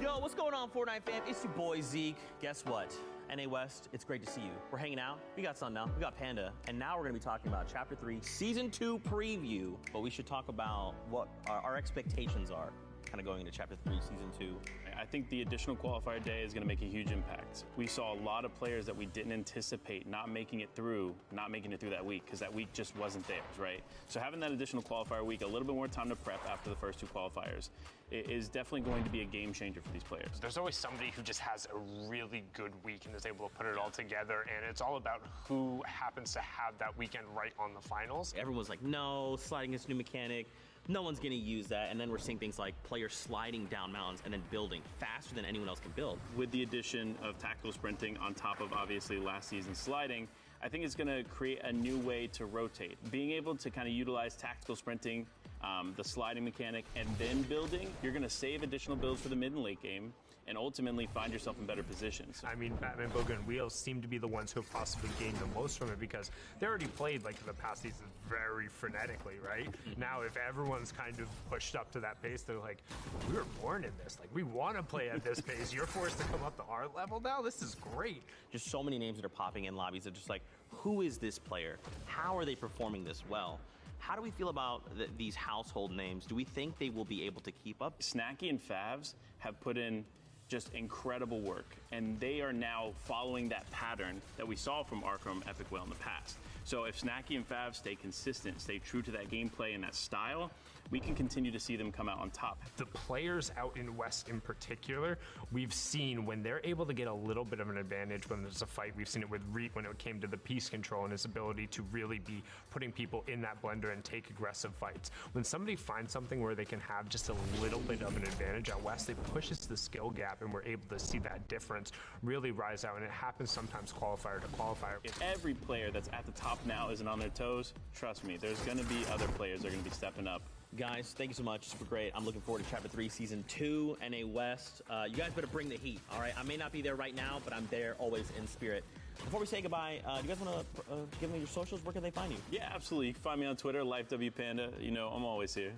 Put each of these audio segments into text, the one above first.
Yo, what's going on, Fortnite fam? It's your boy Zeke. Guess what? NA West, it's great to see you. We're hanging out. We got Sun now. We got Panda. And now we're going to be talking about Chapter 3, Season 2 preview. But we should talk about what our expectations are kind of going into Chapter 3, Season 2. I think the additional qualifier day is going to make a huge impact. We saw a lot of players that we didn't anticipate not making it through that week, because that week just wasn't theirs, right? So having that additional qualifier week, a little bit more time to prep after the first two qualifiers, is definitely going to be a game changer for these players. There's always somebody who just has a really good week and is able to put it all together, and it's all about who happens to have that weekend right on the finals. Everyone's like, no, sliding is a new mechanic. No one's going to use that. And then we're seeing things like players sliding down mountains and then building faster than anyone else can build. With the addition of tactical sprinting on top of obviously last season's sliding, I think it's going to create a new way to rotate. Being able to kind of utilize tactical sprinting, the sliding mechanic, and then building, you're going to save additional builds for the mid and late game and ultimately find yourself in better positions. I mean, Batman, Boga, and Wheels seem to be the ones who have possibly gained the most from it because they already played like the past seasons very frenetically, right? Mm-hmm. Now, if everyone's kind of pushed up to that pace, they're like, we were born in this. Like, we want to play at this pace. You're forced to come up to our level now? This is great. Just so many names that are popping in lobbies that are just like, who is this player? How are they performing this well? How do we feel about these household names? Do we think they will be able to keep up? Snacky and Favs have put in just incredible work, and they are now following that pattern that we saw from Arkham Epic Whale in the past. So if Snacky and Fav stay consistent, stay true to that gameplay and that style, we can continue to see them come out on top. The players out in West in particular, we've seen when they're able to get a little bit of an advantage when there's a fight. We've seen it with Reek when it came to the piece control and his ability to really be putting people in that blender and take aggressive fights. When somebody finds something where they can have just a little bit of an advantage out West, it pushes the skill gap and we're able to see that difference really rise out, and it happens sometimes qualifier to qualifier. If every player that's at the top now isn't on their toes, trust me, there's going to be other players that are going to be stepping up. Guys, thank you so much. Super great. I'm looking forward to Chapter 3, Season 2, NA West. You guys better bring the heat, all right? I may not be there right now, but I'm there always in spirit. Before we say goodbye, do you guys want to give me your socials? Where can they find you? Yeah, absolutely. You can find me on Twitter, LifeWPanda. You know, I'm always here.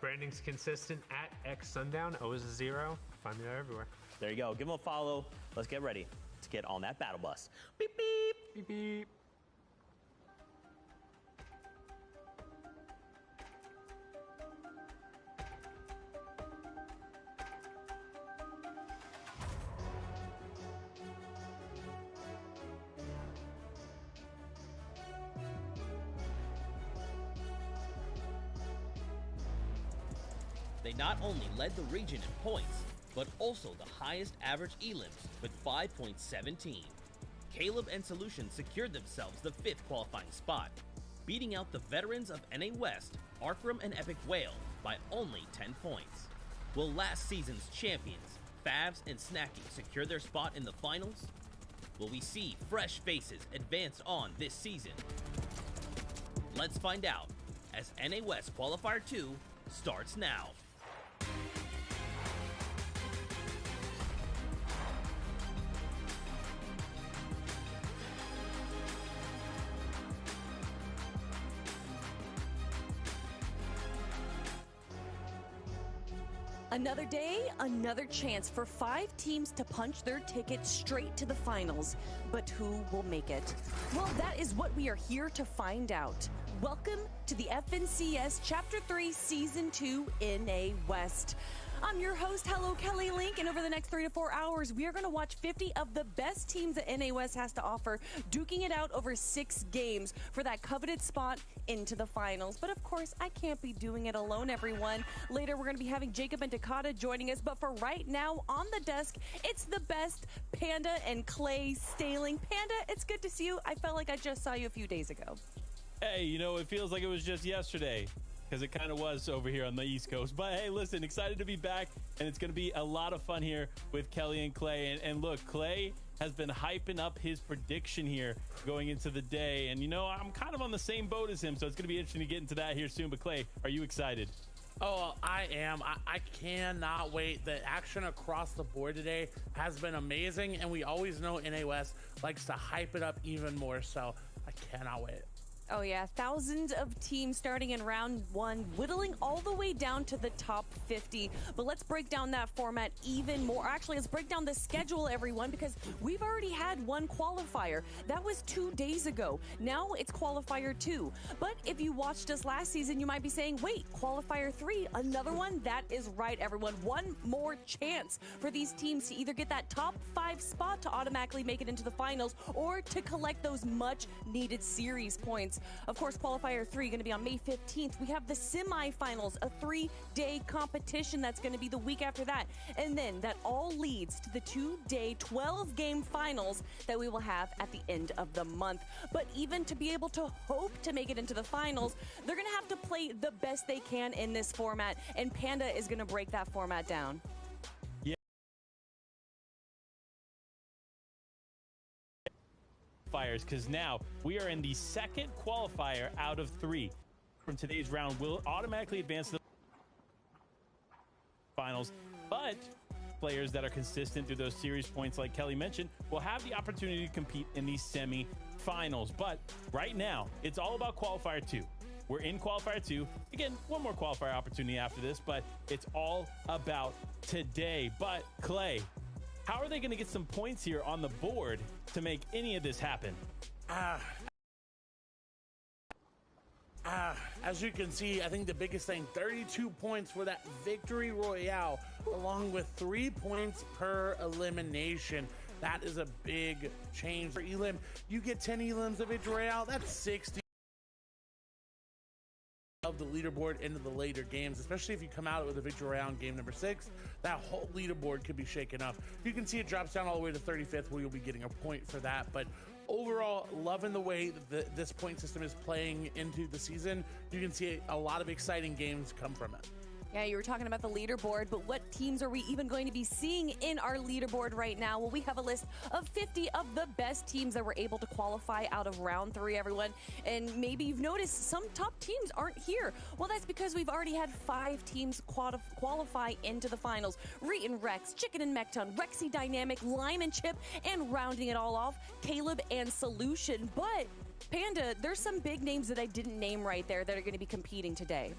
Branding's consistent at XSundown. O is a 0. Find me there everywhere. There you go. Give them a follow. Let's get ready to get on that battle bus. Beep, beep. Beep, beep. They not only led the region in points, but also the highest average elims with 5.17. Caleb and Solution secured themselves the 5th qualifying spot, beating out the veterans of NA West, Arkham and Epic Whale by only 10 points. Will last season's champions, Favs and Snacky, secure their spot in the finals? Will we see fresh faces advance on this season? Let's find out as NA West Qualifier 2 starts now. Another day, another chance for 5 teams to punch their ticket straight to the finals. But who will make it? Well, that is what we are here to find out. Welcome to the FNCS Chapter 3 Season 2 NA West. I'm your host, Hello Kelly Link, and over the next 3 to 4 hours, we are going to watch 50 of the best teams that NA West has to offer, duking it out over 6 games for that coveted spot into the finals. But of course, I can't be doing it alone, everyone. Later, we're going to be having Jacob and Takata joining us, but for right now, on the desk, it's the best, Panda and Clay Staling. Panda, it's good to see you. I felt like I just saw you a few days ago. Hey, you know, it feels like it was just yesterday, because it kind of was over here on the East Coast. But hey, listen, excited to be back, and it's going to be a lot of fun here with Kelly and Clay. And look, Clay has been hyping up his prediction here going into the day. And, you know, I'm kind of on the same boat as him, so it's going to be interesting to get into that here soon. But, Clay, are you excited? Oh, I am. I cannot wait. The action across the board today has been amazing, and we always know NA West likes to hype it up even more, so I cannot wait. Oh, yeah. Thousands of teams starting in round one, whittling all the way down to the top 50. But let's break down that format even more. Actually, let's break down the schedule, everyone, because we've already had one qualifier. That was 2 days ago. Now it's qualifier 2. But if you watched us last season, you might be saying, wait, qualifier 3, another one? That is right, everyone. One more chance for these teams to either get that top 5 spot to automatically make it into the finals or to collect those much needed series points. Of course, qualifier 3 going to be on May 15th. We have the semifinals, a 3-day competition that's going to be the week after that. And then that all leads to the 2-day 12-game finals that we will have at the end of the month. But even to be able to hope to make it into the finals, they're going to have to play the best they can in this format. And Panda is going to break that format down. Because now we are in the second qualifier out of 3 from today's round. Will automatically advance to the finals, but players that are consistent through those series points, like Kelly mentioned, will have the opportunity to compete in these semi-finals. But right now, it's all about qualifier 2. We're in qualifier 2. Again, one more qualifier opportunity after this, but it's all about today. But Clay, how are they going to get some points here on the board to make any of this happen? As you can see, I think the biggest thing, 32 points for that victory royale, along with 3 points per elimination. That is a big change for Elim. You get 10 Elims of victory royale, that's 60 of the leaderboard into the later games, especially if you come out with a victory round game number 6. That whole leaderboard could be shaken up. You can see it drops down all the way to 35th, where you'll be getting a point for that. But overall, loving the way that this point system is playing into the season. You can see a lot of exciting games come from it. Yeah, you were talking about the leaderboard, but what teams are we even going to be seeing in our leaderboard right now? Well, we have a list of 50 of the best teams that were able to qualify out of round 3, everyone. And maybe you've noticed some top teams aren't here. Well, that's because we've already had 5 teams qualify into the finals. Reet and Rex, Chicken and Mechton, Rexy Dynamic, Lime and Chip, and rounding it all off, Caleb and Solution. But, Panda, there's some big names that I didn't name right there that are going to be competing today.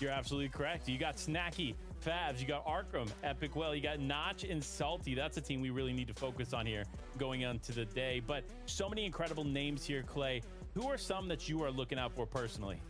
You're absolutely correct. You got Snacky, Fabs, you got Arkham, Epic Well, you got Notch and Salty. That's a team we really need to focus on here going into the day. But so many incredible names here, Clay. Who are some that you are looking out for personally?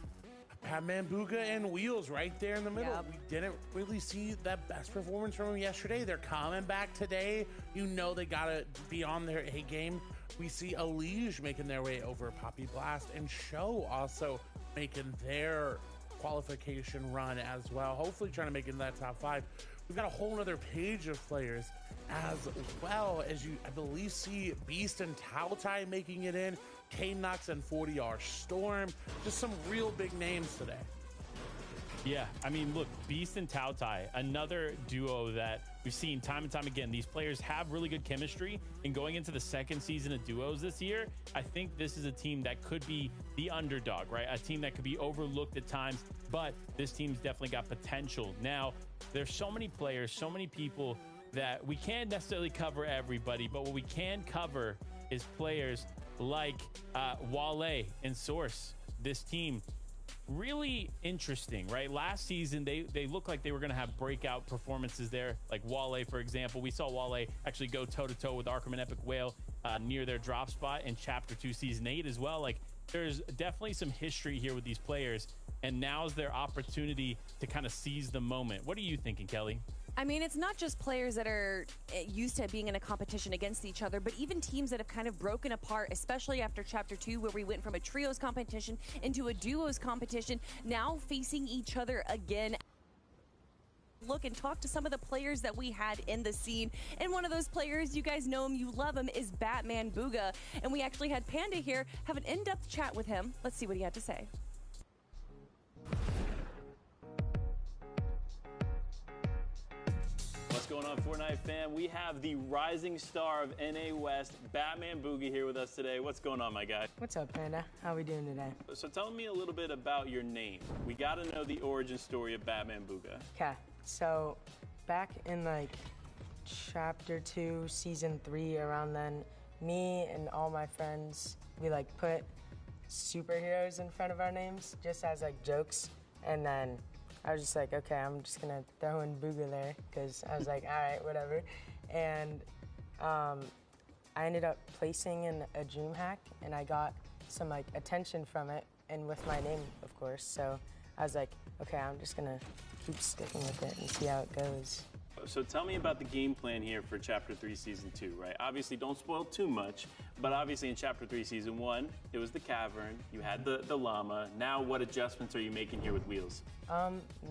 Batman, Booga, and Wheels right there in the middle. Yep. We didn't really see that best performance from them yesterday. They're coming back today. You know they got to be on their A game. We see Elige making their way over Poppy Blast, and Show also making their qualification run as well, hopefully trying to make it in that top 5. We've got a whole other page of players as well, as you, I believe, see Beast and Tautai making it in, K-Nox and 40R Storm, just some real big names today. Yeah, I mean, look, Beast and Tautai, another duo that we've seen time and time again. These players have really good chemistry, and going into the second season of duos this year, I think this is a team that could be the underdog, right? A team that could be overlooked at times, but this team's definitely got potential. Now, there's so many players, so many people that we can't necessarily cover everybody, but what we can cover is players like Wale and Source. This team, really interesting, right? Last season, they looked like they were going to have breakout performances there, like Wale, for example. We saw Wale actually go toe-to-toe with Arkham and Epic Whale near their drop spot in Chapter 2, Season 8 as well. Like, there's definitely some history here with these players, and now's their opportunity to kind of seize the moment. What are you thinking, Kelly? I mean, it's not just players that are used to being in a competition against each other, but even teams that have kind of broken apart, especially after Chapter 2, where we went from a trios competition into a duos competition, now facing each other again. Look and talk to some of the players that we had in the scene. And one of those players, you guys know him, you love him, is Batman Booga. And we actually had Panda here have an in-depth chat with him. Let's see what he had to say. What's going on, Fortnite fam? We have the rising star of NA West, Batman Boogie, here with us today. What's going on, my guy? What's up, Panda? How we doing today? So tell me a little bit about your name. We got to know the origin story of Batman Booga. Okay, so back in like Chapter 2, Season 3, around then, me and all my friends, we like put superheroes in front of our names, just as like jokes. And then I was just like, okay, I'm just gonna throw in Booga there, because I was like, all right, whatever. And I ended up placing in a dream hack, and I got some like attention from it, and with my name, of course. So I was like, okay, I'm just gonna keep sticking with it and see how it goes. So tell me about the game plan here for Chapter 3 Season 2, right? Obviously, don't spoil too much, but obviously in Chapter 3 Season 1, it was the cavern, you had the llama. Now what adjustments are you making here with Wheels?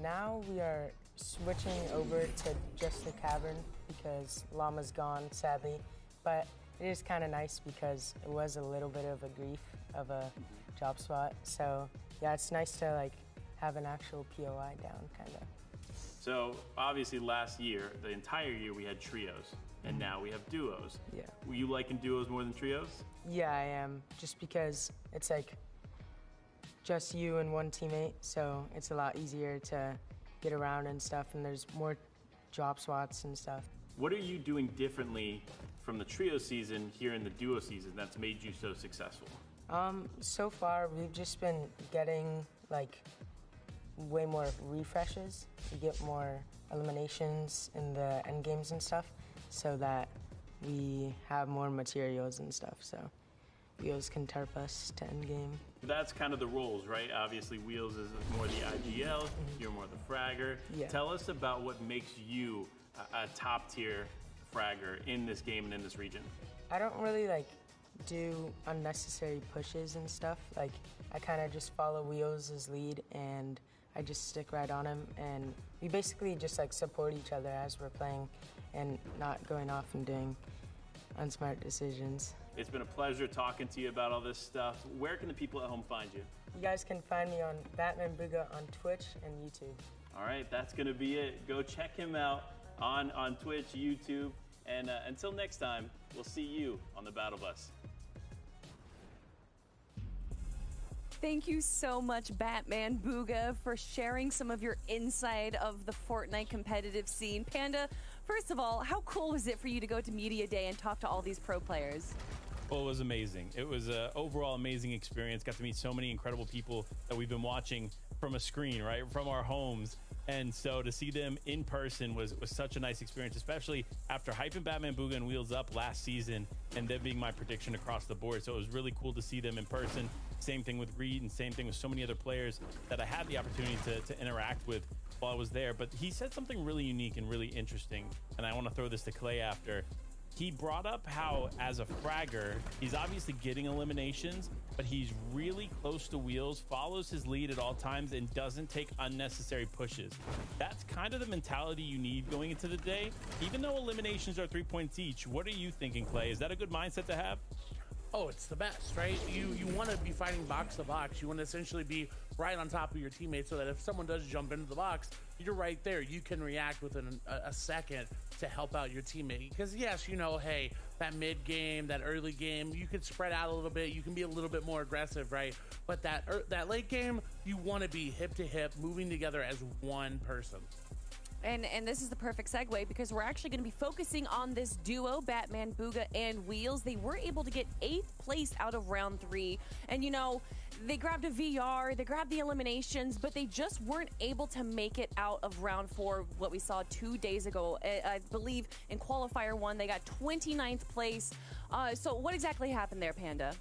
Now we are switching over to just the cavern because llama's gone, sadly. But it is kind of nice because it was a little bit of a grief of a job spot. So yeah, it's nice to like have an actual POI down, kind of. So obviously last year, the entire year, we had trios, and now we have duos. Yeah. Were you liking duos more than trios? Yeah, I am. Just because it's like just you and one teammate, so it's a lot easier to get around and stuff, and there's more job spots and stuff. What are you doing differently from the trio season here in the duo season that's made you so successful? So far we've just been getting like way more refreshes to get more eliminations in the end games and stuff, so that we have more materials and stuff, so Wheels can tarp us to end game. That's kind of the roles, right? Obviously Wheels is more the IGL, you're more the fragger. Yeah. Tell us about what makes you a top tier fragger in this game and in this region. I don't really like do unnecessary pushes and stuff. Like I kind of just follow Wheels' lead and I just stick right on him, and we basically just like support each other as we're playing and not going off and doing unsmart decisions. It's been a pleasure talking to you about all this stuff. Where can the people at home find you? You guys can find me on Batman Booga on Twitch and YouTube. All right, that's gonna be it. Go check him out on Twitch, YouTube, and until next time, we'll see you on the Battle Bus. Thank you so much, Batman Booga, for sharing some of your insight of the Fortnite competitive scene. Panda, first of all, how cool was it for you to go to Media Day and talk to all these pro players? Well, it was amazing. It was an overall amazing experience. Got to meet so many incredible people that we've been watching from a screen, right, from our homes. And so to see them in person was such a nice experience, especially after hyping Batman Booga and Wheels up last season and them being my prediction across the board. So it was really cool to see them in person. Same thing with Reed and same thing with so many other players that I had the opportunity to interact with while I was there. But he said something really unique and really interesting, and I want to throw this to Clay after. He brought up how, as a fragger, he's obviously getting eliminations, but he's really close to Wheels, follows his lead at all times, and doesn't take unnecessary pushes. That's kind of the mentality you need going into the day. Even though eliminations are 3 points each, what are you thinking, Clay? Is that a good mindset to have? Oh, it's the best, right? You want to be fighting box to box. You want to essentially be right on top of your teammates so that if someone does jump into the box, you're right there. You can react within a second to help out your teammate. Because yes, you know, hey, that mid game, that early game, you can spread out a little bit. You can be a little bit more aggressive, right? But that late game, you want to be hip to hip, moving together as one person. And this is the perfect segue because we're actually going to be focusing on this duo, Batman Booga and Wheels. They were able to get 8th place out of round 3. And, you know, they grabbed a VR, they grabbed the eliminations, but they just weren't able to make it out of round 4, what we saw 2 days ago. I believe in qualifier 1, they got 29th place. So what exactly happened there, Panda?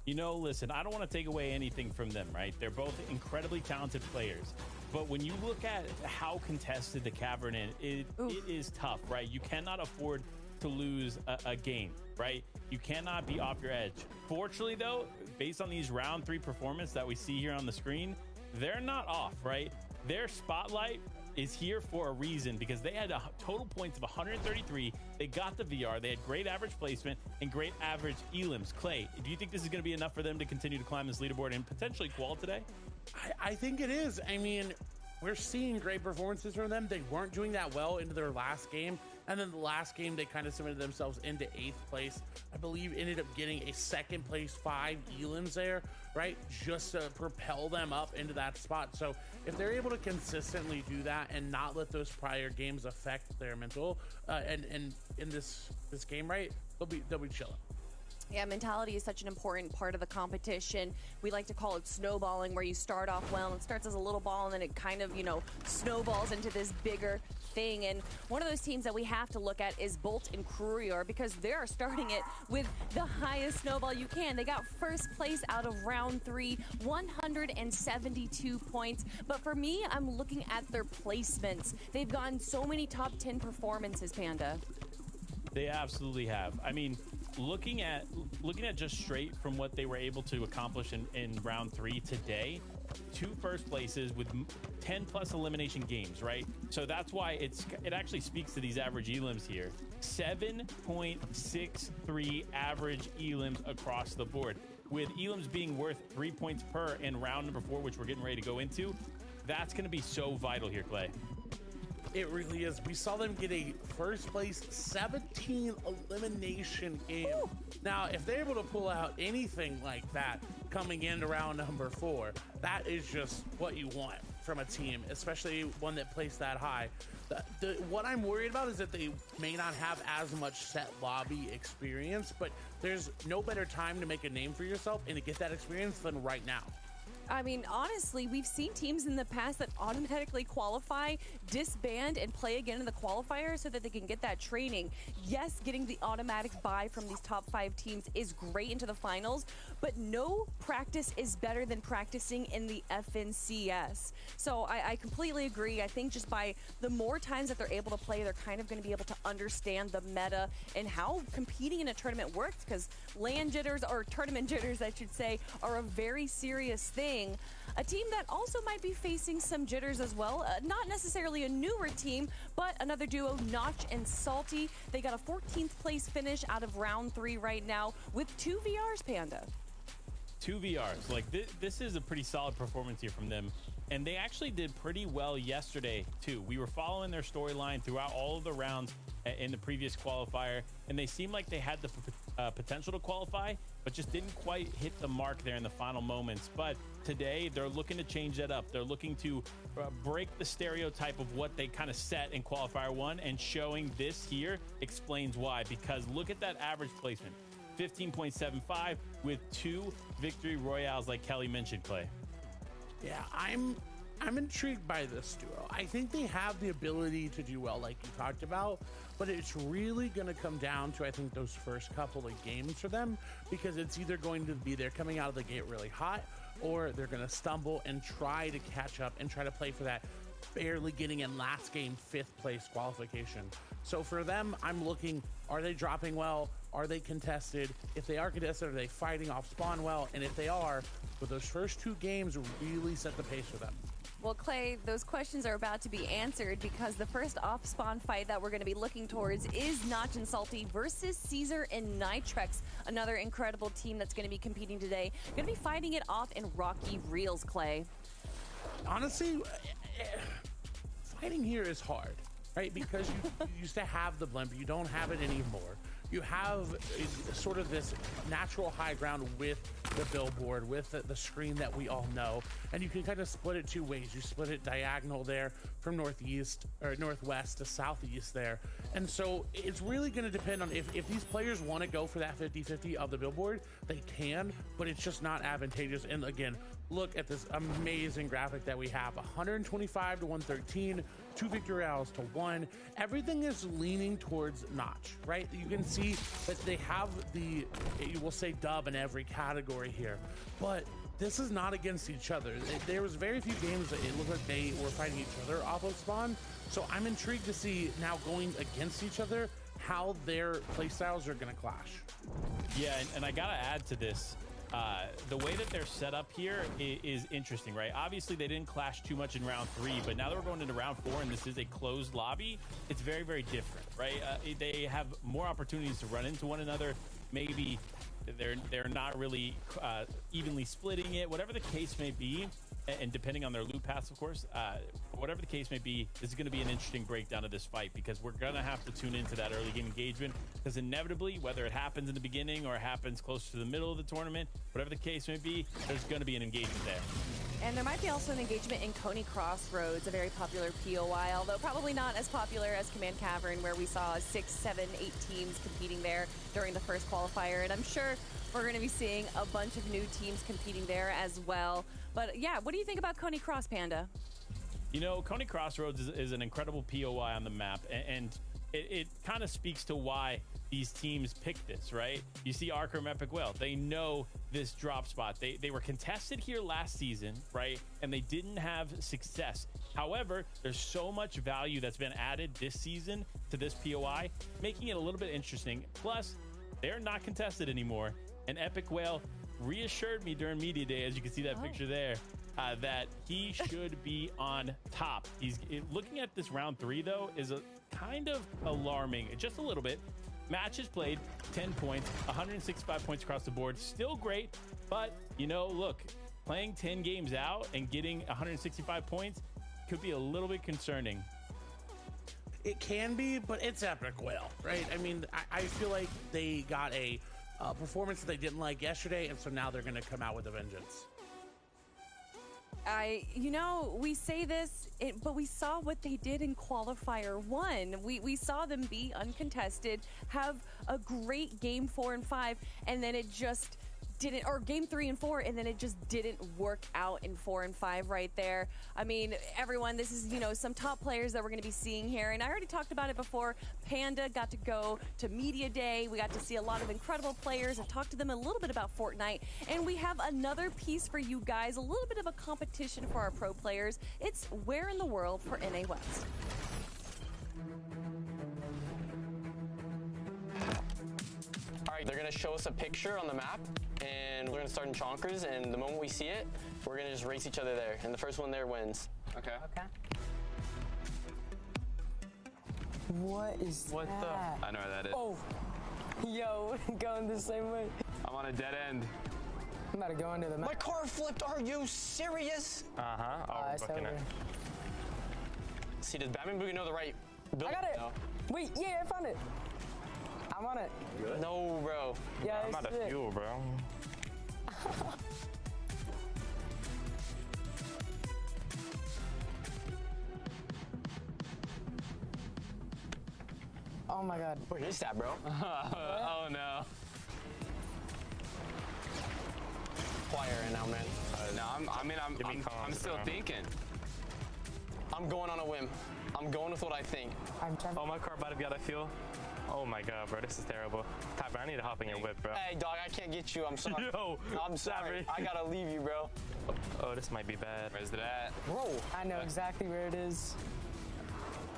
You know, listen, I don't want to take away anything from them, right? They're both incredibly talented players. But when you look at how contested the cavern is, it is tough, right? You cannot afford to lose a game, right? You cannot be off your edge. Fortunately, though, based on these round 3 performance that we see here on the screen, they're not off, right? Their spotlight is here for a reason because they had total points of 133. They got the VR. They had great average placement and great average elims. Clay, do you think this is going to be enough for them to continue to climb this leaderboard and potentially qual today? I think it is. I mean, we're seeing great performances from them. They weren't doing that well into their last game. And then the last game, they kind of submitted themselves into 8th place. I believe ended up getting a 2nd place 5 elims there, right? Just to propel them up into that spot. So if they're able to consistently do that and not let those prior games affect their mental, and in this game, right, they'll be chilling. Yeah, mentality is such an important part of the competition. We like to call it snowballing, where you start off well and it starts as a little ball and then it kind of, snowballs into this bigger thing. And one of those teams that we have to look at is Bolt and Courier, because they're starting it with the highest snowball you can. They got first place out of round 3, 172 points. But for me, I'm looking at their placements. They've gotten so many top 10 performances, Panda. They absolutely have. I mean, looking at just straight from what they were able to accomplish in round 3 today, 2 first places with 10 plus elimination games, right? So that's why it actually speaks to these average elims here. 7.63 average elims across the board, with elims being worth 3 points per in round number 4, which we're getting ready to go into. That's going to be so vital here, Clay. It really is. We saw them get a first place 17 elimination game. Ooh. Now, if they're able to pull out anything like that coming into round number 4, that is just what you want from a team, especially one that placed that high. What I'm worried about is that they may not have as much set lobby experience, but there's no better time to make a name for yourself and to get that experience than right now. I mean, honestly, we've seen teams in the past that automatically qualify, disband, and play again in the qualifier so that they can get that training. Yes, getting the automatic bye from these top 5 teams is great into the finals, but no practice is better than practicing in the FNCS. So I completely agree. I think just by the more times that they're able to play, they're kind of going to be able to understand the meta and how competing in a tournament works, because LAN jitters, or tournament jitters, I should say, are a very serious thing. A team that also might be facing some jitters as well, not necessarily a newer team, but another duo, Notch and Salty. They got a 14th place finish out of round 3 right now with 2 VRs, Panda. 2 VRs. Like, this is a pretty solid performance here from them. And they actually did pretty well yesterday, too. We were following their storyline throughout all of the rounds in the previous qualifier, and they seemed like they had the potential to qualify, but just didn't quite hit the mark there in the final moments. But today, they're looking to change that up. They're looking to break the stereotype of what they kind of set in qualifier 1, and showing this here explains why. Because look at that average placement, 15.75 with 2 victory royales, like Kelly mentioned, Clay. Yeah, I'm intrigued by this duo. I think they have the ability to do well, like you talked about, but it's really going to come down to, I think, those first couple of games for them, because it's either going to be they're coming out of the gate really hot, or they're going to stumble and try to catch up and try to play for that barely getting in last game 5th place qualification. So for them, I'm looking, are they dropping well? Are they contested? If they are contested, are they fighting off spawn well? And if they are, will those first 2 games really set the pace for them? Well, Clay, those questions are about to be answered, because the first off-spawn fight that we're going to be looking towards is Notch and Salty versus Caesar and Nitrex, another incredible team that's going to be competing today. Going to be fighting it off in Rocky Reels, Clay. Honestly, fighting here is hard, right? Because you used to have the blimp, you don't have it anymore. You have sort of this natural high ground with the billboard, with the screen that we all know, and you can kind of split it 2 ways. You split it diagonal there from northeast or northwest to southeast there, and so it's really going to depend on if these players want to go for that 50-50 of the billboard, they can, but it's just not advantageous. And again, look at this amazing graphic that we have: 125 to 113, 2 victory royales to 1. Everything is leaning towards Notch, right? You can see that they have the, you will say, dub in every category here, but this is not against each other. There was very few games that it looked like they were fighting each other off of spawn, so I'm intrigued to see now, going against each other, how their playstyles are going to clash. Yeah, and I gotta add to this, the way that they're set up here is interesting, right? Obviously, they didn't clash too much in round 3, but now that we're going into round 4 and this is a closed lobby, it's very, very different, right? They have more opportunities to run into one another. Maybe they're not really evenly splitting it, whatever the case may be, and depending on their loot paths, of course. Whatever the case may be, this is going to be an interesting breakdown of this fight because we're going to have to tune into that early game engagement because inevitably, whether it happens in the beginning or it happens close to the middle of the tournament, whatever the case may be, there's going to be an engagement there. And there might be also an engagement in Coney Crossroads, a very popular POI, although probably not as popular as Command Cavern, where we saw 6, 7, 8 teams competing there during the first qualifier. And I'm sure we're going to be seeing a bunch of new teams competing there as well. But yeah, what do you think about Coney Cross, Panda? You know, Coney Crossroads is an incredible POI on the map, and it kind of speaks to why these teams pick this, right? You see Arkham Epic Whale, they know this drop spot. They were contested here last season, right? And they didn't have success. However, there's so much value that's been added this season to this POI, making it a little bit interesting. Plus, they're not contested anymore. And Epic Whale reassured me during Media Day, as you can see that picture there, that he should be on top. Looking at this round 3, though, is a kind of alarming, just a little bit. Matches played, 10 points, 165 points across the board. Still great, but, you know, look, playing 10 games out and getting 165 points could be a little bit concerning. It can be, but it's Epic Whale, right? I mean, I feel like they got a performance that they didn't like yesterday, and so now they're going to come out with a vengeance. You know, we say this, but we saw what they did in qualifier 1. We saw them be uncontested, have a great game 4 and 5, and then it just didn't, or game 3 and 4, and then it just didn't work out in 4 and 5 right there. I mean, everyone, this is, you know, some top players that we're going to be seeing here, and I already talked about it before. Panda got to go to Media Day. We got to see a lot of incredible players and talk to them a little bit about Fortnite, and we have another piece for you guys, a little bit of a competition for our pro players. It's Where in the World for NA West. All right, they're gonna show us a picture on the map, and we're gonna start in chonkers, and the moment we see it, we're gonna just race each other there, and the first one there wins. Okay? Okay. What is What that? the? I know where that is. Oh, yo, going the same way. I'm on a dead end. I'm about to go into the map. My car flipped, are you serious? Uh-huh. Oh, It's looking over. at. See, does Batman Boogie know the right building? I got it. No. Wait, yeah, I found it. I'm on it. No, bro. Yeah, I'm out of fuel, bro. Oh my God. Where is that, bro? Oh no. Quiet right now, man. Give me calm, I'm still bro. thinking. I'm going on a whim. I'm going with what I think. I'm trying. Oh, my car about to be out of fuel. Oh my God, bro, this is terrible. Typer, I need to hop in your whip, bro. Hey, dog, I can't get you. I'm sorry. Yo, No, I'm sorry. sorry. I gotta leave you, bro. Oh, this might be bad. Where's it at? Bro. I know exactly where it is.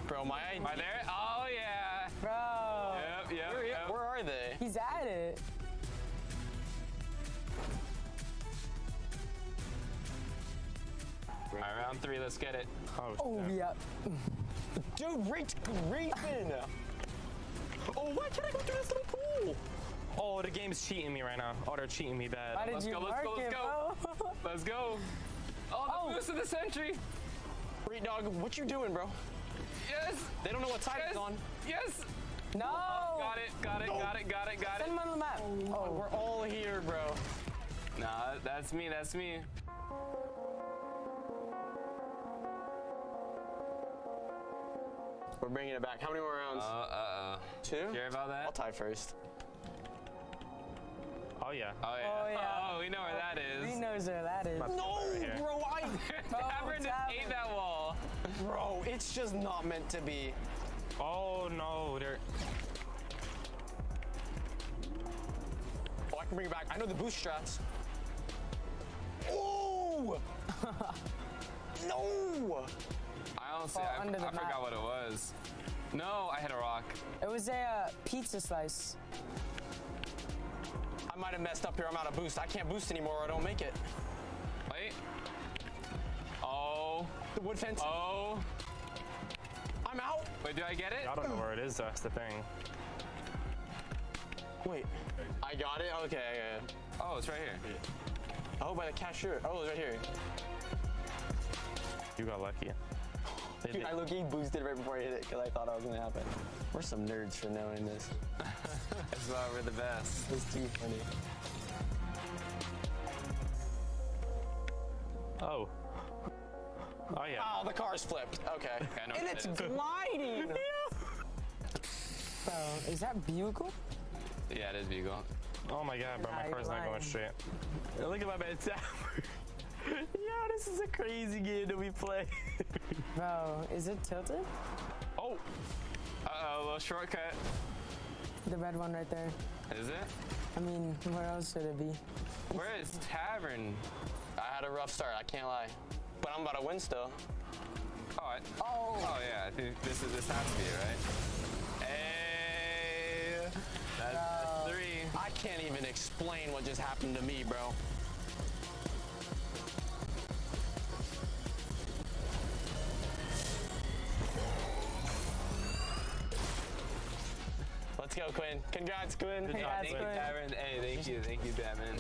Bro, am I there? Oh, yeah. Bro. Yep. Where are they? He's at it. All right, round 3, let's get it. Oh, yeah. Dude, reaching. Oh, why can't I go through this little pool? Oh, the game's cheating me right now. Oh, they're cheating me bad. Why did you mark it, bro? Let's go. Oh, the boost of the century. Reed, dog, what you doing, bro? Yes. They don't know what side it's on. Yes. No. Got it. Send him on the map. Oh, we're all here, bro. Nah, that's me. We're bringing it back. How many more rounds? 2? Care about that? I'll tie first. Oh, yeah. Oh, yeah. Oh, yeah. Oh, we know where that is. He knows where that is. No, bro, Tavern just ate that wall. Bro, it's just not meant to be. Oh, no, they're... Oh, I can bring it back. I know the boost strats. Oh! No! I honestly, Fall I under the forgot map. what it was. No, I hit a rock. It was a pizza slice. I might have messed up here. I'm out of boost. I can't boost anymore or I don't make it. Wait. Oh. The wood fence. Oh. I'm out. Wait, do I get it? I don't know where it is, that's the thing. Wait. I got it? Okay. Oh, it's right here. Oh, by the cashier. Oh, it's right here. You got lucky. Dude, I low-key boosted right before I hit it because I thought it was going to happen. We're some nerds for knowing this. That's why we're the best. It's too funny. Oh. Oh, yeah. Oh, the car's flipped. Okay. And it's gliding. Bro, is that bugle? Yeah, it is Bugle. Oh my god, bro, my Nah, car's you're not going lying. straight. Look at my bad tower. Yo, this is a crazy game that we play. Bro, is it tilted? Oh. Uh-oh, a little shortcut. The red one right there. Is it? I mean, where else should it be? Where is Tavern? I had a rough start, I can't lie. But I'm about to win still. Oh yeah, I think this has to be it, right? Hey, that's 3. I can't even explain what just happened to me, bro. Let's go, Quinn. Congrats, Quinn. Good job. Congrats, Thank you, Quinn. Tavern. Hey, thank you, Devin.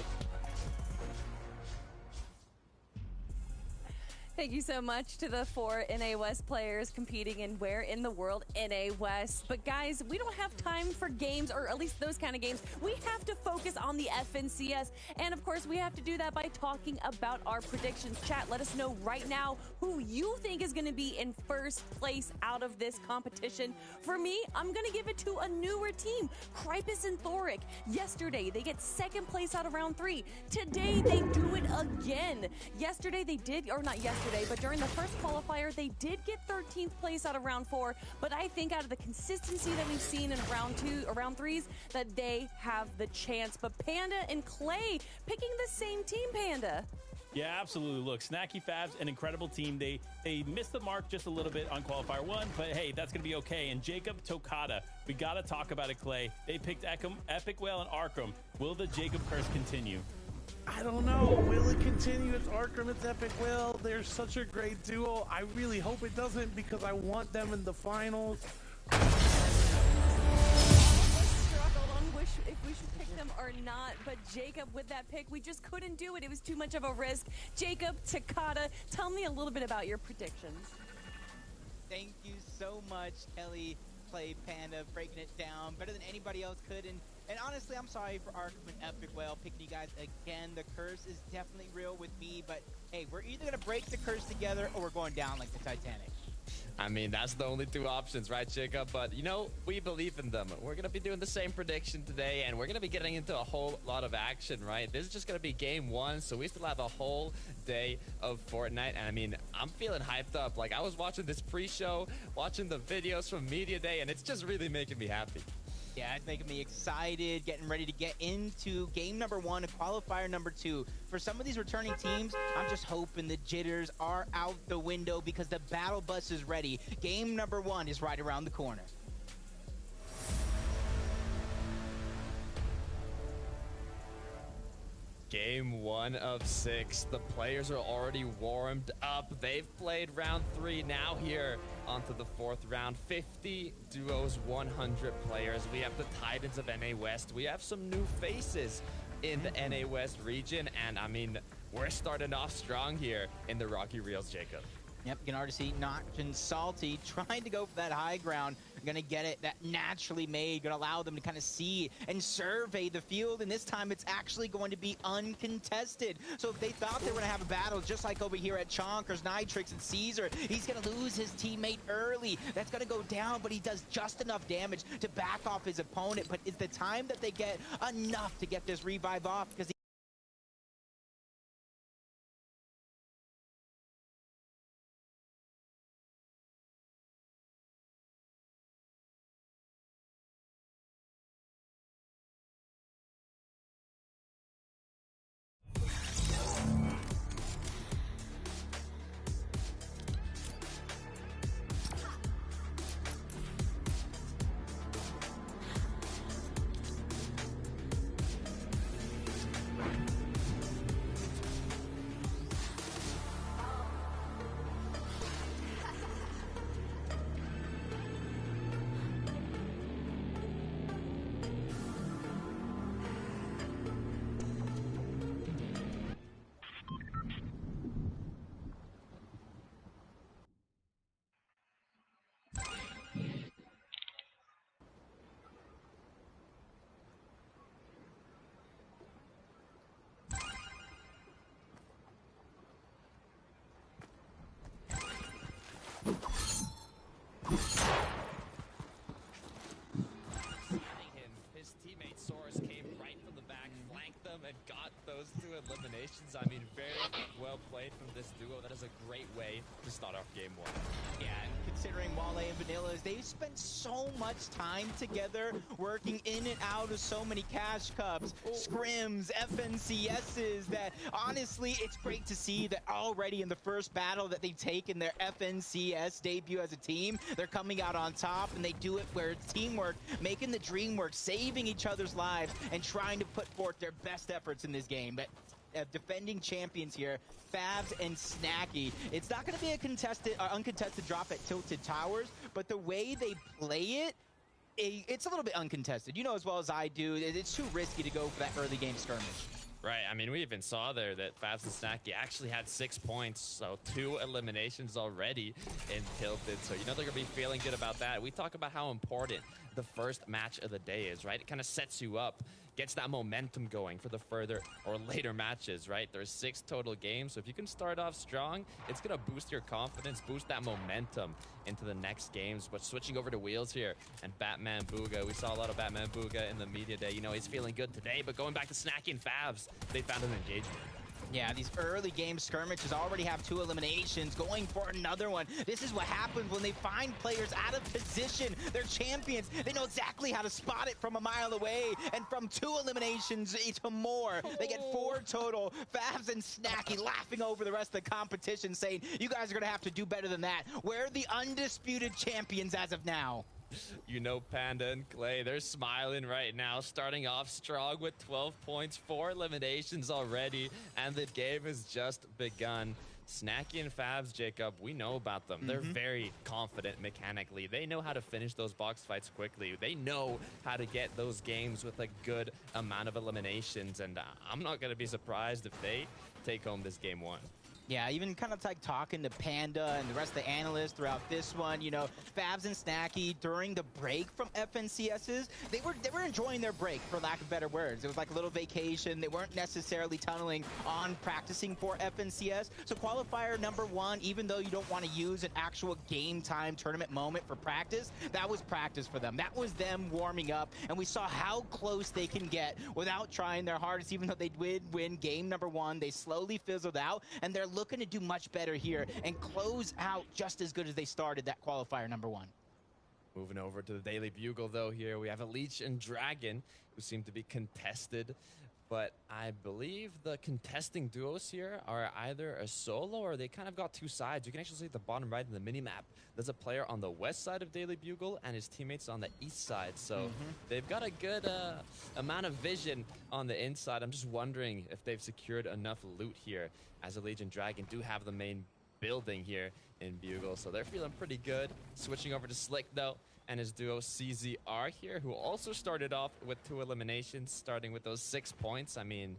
Thank you so much to the 4 NA West players competing in Where in the World NA West. But guys, we don't have time for games, or at least those kind of games. We have to focus on the FNCS. And of course, we have to do that by talking about our predictions. Chat, let us know right now who you think is going to be in first place out of this competition. For me, I'm going to give it to a newer team, Cripus and Thoric. Yesterday, they get second place out of round 3. Today, they do it again. Yesterday, they did, or not yesterday, but during the first qualifier, they did get 13th place out of round 4. But I think out of the consistency that we've seen in round 2 or round 3s, that they have the chance. But Panda and Clay picking the same team, Panda. Yeah, absolutely. Look, Snacky Fabs, an incredible team. They missed the mark just a little bit on qualifier 1, but hey, that's going to be okay. And Jacob Tokata, we got to talk about it, Clay. They picked Epic Whale and Arkham. Will the Jacob curse continue? I don't know. Will it continue? It's Arkham, it's Epic Will. They're such a great duo. I really hope it doesn't because I want them in the finals. Struggled on if we should pick them or not, but Jacob with that pick, we just couldn't do it. It was too much of a risk. Jacob, Takata, tell me a little bit about your predictions. Thank you so much, Kelly, Clay, Panda, breaking it down better than anybody else could. And honestly, I'm sorry for Arkham and Epic Whale picking you guys again. The curse is definitely real with me, but hey, we're either going to break the curse together or we're going down like the Titanic. I mean, that's the only 2 options, right, Jacob? But, you know, we believe in them. We're going to be doing the same prediction today, and we're going to be getting into a whole lot of action, right? This is just going to be game 1, so we still have a whole day of Fortnite. And, I mean, I'm feeling hyped up. Like, I was watching this pre-show, watching the videos from Media Day, and it's just really making me happy. Yeah, it's making me excited, getting ready to get into game number 1 and qualifier number 2. For some of these returning teams, I'm just hoping the jitters are out the window because the battle bus is ready. Game number 1 is right around the corner. Game 1 of 6. The players are already warmed up. They've played round 3. Now here onto the 4th round. 50 duos, 100 players. We have the Titans of NA West. We have some new faces in the NA West region. And I mean, we're starting off strong here in the Rocky Reels, Jacob. Yep, you can already see Notch and Salty trying to go for that high ground. Gonna get it that naturally made, gonna allow them to kind of see and survey the field, and this time it's actually going to be uncontested. So if they thought they were gonna have a battle, just like over here at Chonkers, Nitrix, and Caesar, he's gonna lose his teammate early. That's gonna go down, but he does just enough damage to back off his opponent. But is the time that they get enough to get this revive off? Because eliminations. I mean, very well played from this duo. That is a great way to start off game one. Yeah, and considering Wale and Vanillas, they've spent so much time together working in and out of so many cash cups, scrims, FNCSs, that honestly, it's great to see that already in the first battle that they've taken their FNCS debut as a team, they're coming out on top, and they do it where it's teamwork, making the dream work, saving each other's lives, and trying to put forth their best efforts in this game. But defending champions here, Fabs and Snacky. It's not going to be a uncontested drop at Tilted Towers, but the way they play it, it's a little bit uncontested. You know as well as I do, it's too risky to go for that early game skirmish. Right, I mean, we even saw there that Fabs and Snacky actually had 6 points, so 2 eliminations already in Tilted, so you know they're going to be feeling good about that. We talk about how important the first match of the day is, right? It kind of sets you up, gets that momentum going for the further or later matches, right? There's 6 total games, so if you can start off strong, it's going to boost your confidence, boost that momentum into the next games. But switching over to Wheels here and Batman Booga, we saw a lot of Batman Booga in the media day. You know, he's feeling good today, but going back to Snacky and Fabs, they found an engagement. Yeah, these early game skirmishes already have 2 eliminations, going for another one. This is what happens when they find players out of position. They're champions. They know exactly how to spot it from a mile away. And from 2 eliminations to more, they get 4 total. Fabs and Snacky laughing over the rest of the competition, saying, you guys are going to have to do better than that. We're the undisputed champions as of now. You know, Panda and Clay, they're smiling right now, starting off strong with 12 points, 4 eliminations already, and the game has just begun. Snacky and Fabs, Jacob, we know about them. They're very confident mechanically. They know how to finish those box fights quickly. They know how to get those games with a good amount of eliminations, and I'm not going to be surprised if they take home this game 1. Yeah, even kind of like talking to Panda and the rest of the analysts throughout this one, you know, Fabs and Snacky during the break from FNCSs, they were enjoying their break, for lack of better words. It was like a little vacation. They weren't necessarily tunneling on practicing for FNCS. So qualifier number 1, even though you don't want to use an actual game time tournament moment for practice, that was practice for them. That was them warming up, and we saw how close they can get without trying their hardest. Even though they did win game number 1, they slowly fizzled out, and they're looking to do much better here and close out just as good as they started that qualifier number 1. Moving over to the Daily Bugle, though, here we have a Leech and Dragon who seem to be contested, but I believe the contesting duos here are either a solo or they kind of got 2 sides. You can actually see at the bottom right of the mini-map, there's a player on the west side of Daily Bugle and his teammates on the east side. So they've got a good amount of vision on the inside. I'm just wondering if they've secured enough loot here, as the Legion Dragon do have the main building here in Bugle. So they're feeling pretty good. Switching over to Slick, though, and his duo CZR here, who also started off with 2 eliminations, starting with those 6 points. I mean,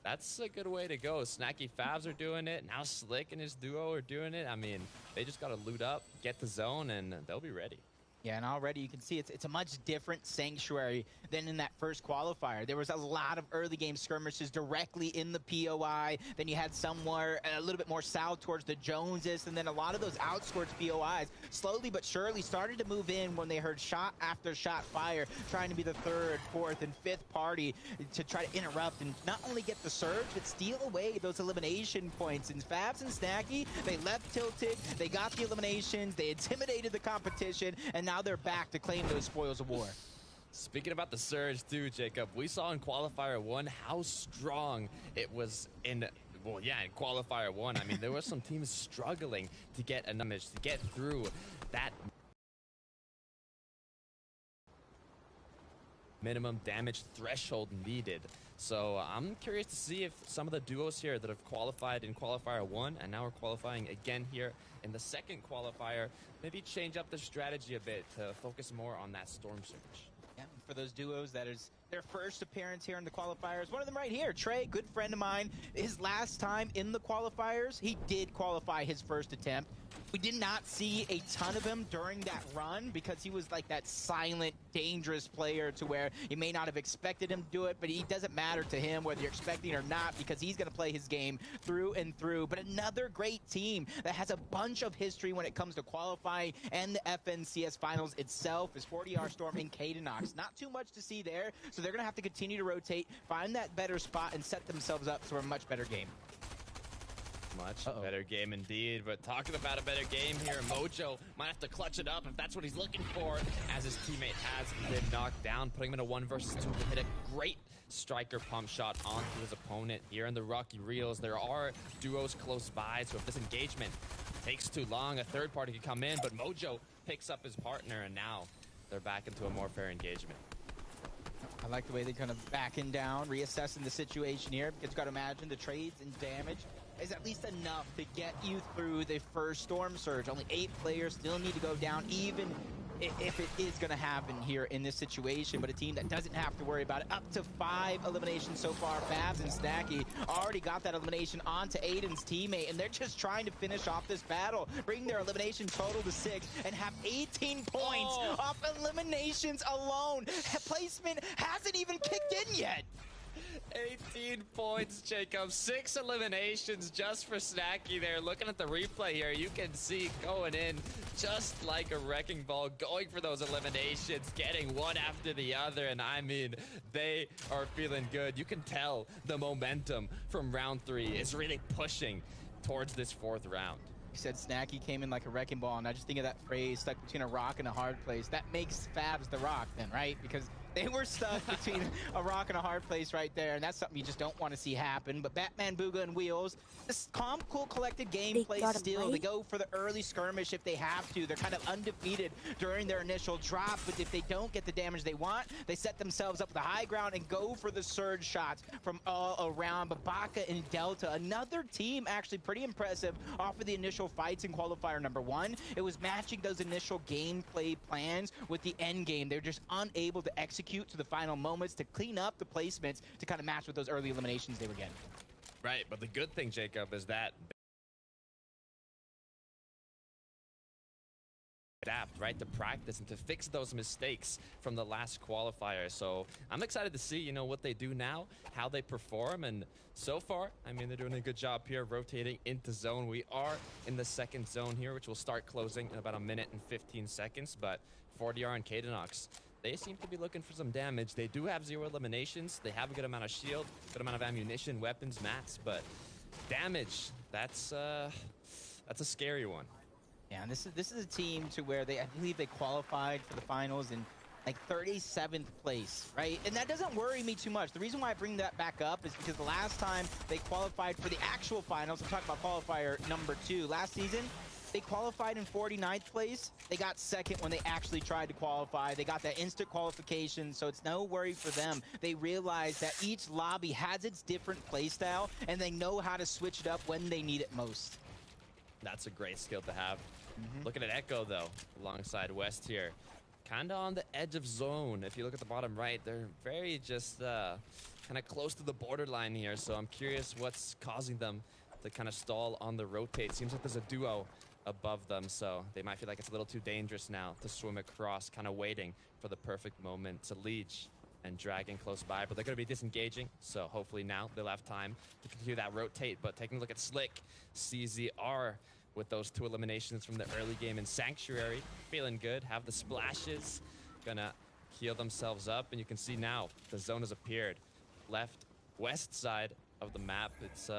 that's a good way to go. Snacky Fabs are doing it. Now Slick and his duo are doing it. I mean, they just got to loot up, get the zone, and they'll be ready. Yeah, and already you can see it's a much different sanctuary than in that first qualifier. There was a lot of early game skirmishes directly in the POI. Then you had somewhere a little bit more south towards the Joneses, and then a lot of those outskirts POIs slowly but surely started to move in when they heard shot after shot fire, trying to be the 3rd, 4th, and 5th party to try to interrupt and not only get the surge, but steal away those elimination points. And Fabs and Snacky, they left Tilted, they got the eliminations, they intimidated the competition, and now they're back to claim those spoils of war. Speaking about the surge too, Jacob, we saw in qualifier 1 how strong it was in qualifier 1. I mean, there were some teams struggling to get a damage, to get through that minimum damage threshold needed. So I'm curious to see if some of the duos here that have qualified in qualifier 1 and now are qualifying again here in the 2nd qualifier, maybe change up the strategy a bit to focus more on that storm surge. Yeah, for those duos, that is their first appearance here in the qualifiers. One of them right here, Trey, good friend of mine. His last time in the qualifiers, he did qualify his first attempt. We did not see a ton of him during that run because he was like that silent, dangerous player to where you may not have expected him to do it, but it doesn't matter to him whether you're expecting or not because he's going to play his game through and through. But another great team that has a bunch of history when it comes to qualifying and the FNCS Finals itself is 40R Storm and Cadenox. Not too much to see there, so they're going to have to continue to rotate, find that better spot, and set themselves up for a much better game. Much better game indeed, but talking about a better game here, Mojo might have to clutch it up if that's what he's looking for, as his teammate has been knocked down, putting him in a 1 versus 2 to hit a great striker pump shot onto his opponent. Here in the Rocky Reels, there are duos close by, so if this engagement takes too long, a third party could come in, but Mojo picks up his partner, and now they're back into a more fair engagement. I like the way they're kind of backing down, reassessing the situation here, because you've got to imagine the trades and damage is at least enough to get you through the first Storm Surge. Only 8 players still need to go down, even if it is going to happen here in this situation, but a team that doesn't have to worry about it. Up to 5 eliminations so far. Fabs and Snacky already got that elimination onto Aiden's teammate, and they're just trying to finish off this battle, bring their elimination total to 6, and have 18 points off eliminations alone. Placement hasn't even kicked in yet. 18 points, Jacob. 6 eliminations just for Snacky there. Looking at the replay here, you can see going in just like a wrecking ball, going for those eliminations, getting one after the other. And I mean, they are feeling good. You can tell the momentum from round 3 is really pushing towards this 4th round. You said Snacky came in like a wrecking ball, and I just think of that phrase, stuck between a rock and a hard place. That makes Fabs the rock then, right? Because they were stuck between a rock and a hard place right there, and that's something you just don't want to see happen. But Batman, Booga, and Wheels, this calm, cool, collected gameplay still. Right? They go for the early skirmish if they have to. They're kind of undefeated during their initial drop, but if they don't get the damage they want, they set themselves up the high ground and go for the surge shots from all around. But Baka and Delta, another team actually pretty impressive off of the initial fights in qualifier number 1. It was matching those initial gameplay plans with the end game. They're just unable to execute to the final moments to clean up the placements to kind of match with those early eliminations they were getting. Right, but the good thing, Jacob, is that adapt, right, to practice and to fix those mistakes from the last qualifier. So I'm excited to see, you know, what they do now, how they perform, and so far, I mean, they're doing a good job here rotating into zone. We are in the 2nd zone here, which will start closing in about 1 minute and 15 seconds, but 40R and Cadenox, they seem to be looking for some damage. They do have 0 eliminations. They have a good amount of shield, good amount of ammunition, weapons, mats, but damage, that's a scary one. Yeah, and this is a team to where I believe they qualified for the finals in like 37th place, right? And that doesn't worry me too much. The reason why I bring that back up is because the last time they qualified for the actual finals, I'm talking about qualifier number 2, last season, they qualified in 49th place. They got 2nd when they actually tried to qualify. They got that instant qualification, so it's no worry for them. They realize that each lobby has its different play style, and they know how to switch it up when they need it most. That's a great skill to have. Looking at Echo, though, alongside West here. Kind of on the edge of zone. If you look at the bottom right, they're very just kind of close to the borderline here, so I'm curious what's causing them to kind of stall on the rotate. Seems like there's a duo above them, so they might feel like it's a little too dangerous now to swim across, kind of waiting for the perfect moment to leech and dragging close by, but they're going to be disengaging, so hopefully now they'll have time to continue that rotate. But taking a look at Slick, CZR with those 2 eliminations from the early game in Sanctuary, feeling good, have the splashes, gonna heal themselves up, and you can see now the zone has appeared. West side of the map, it's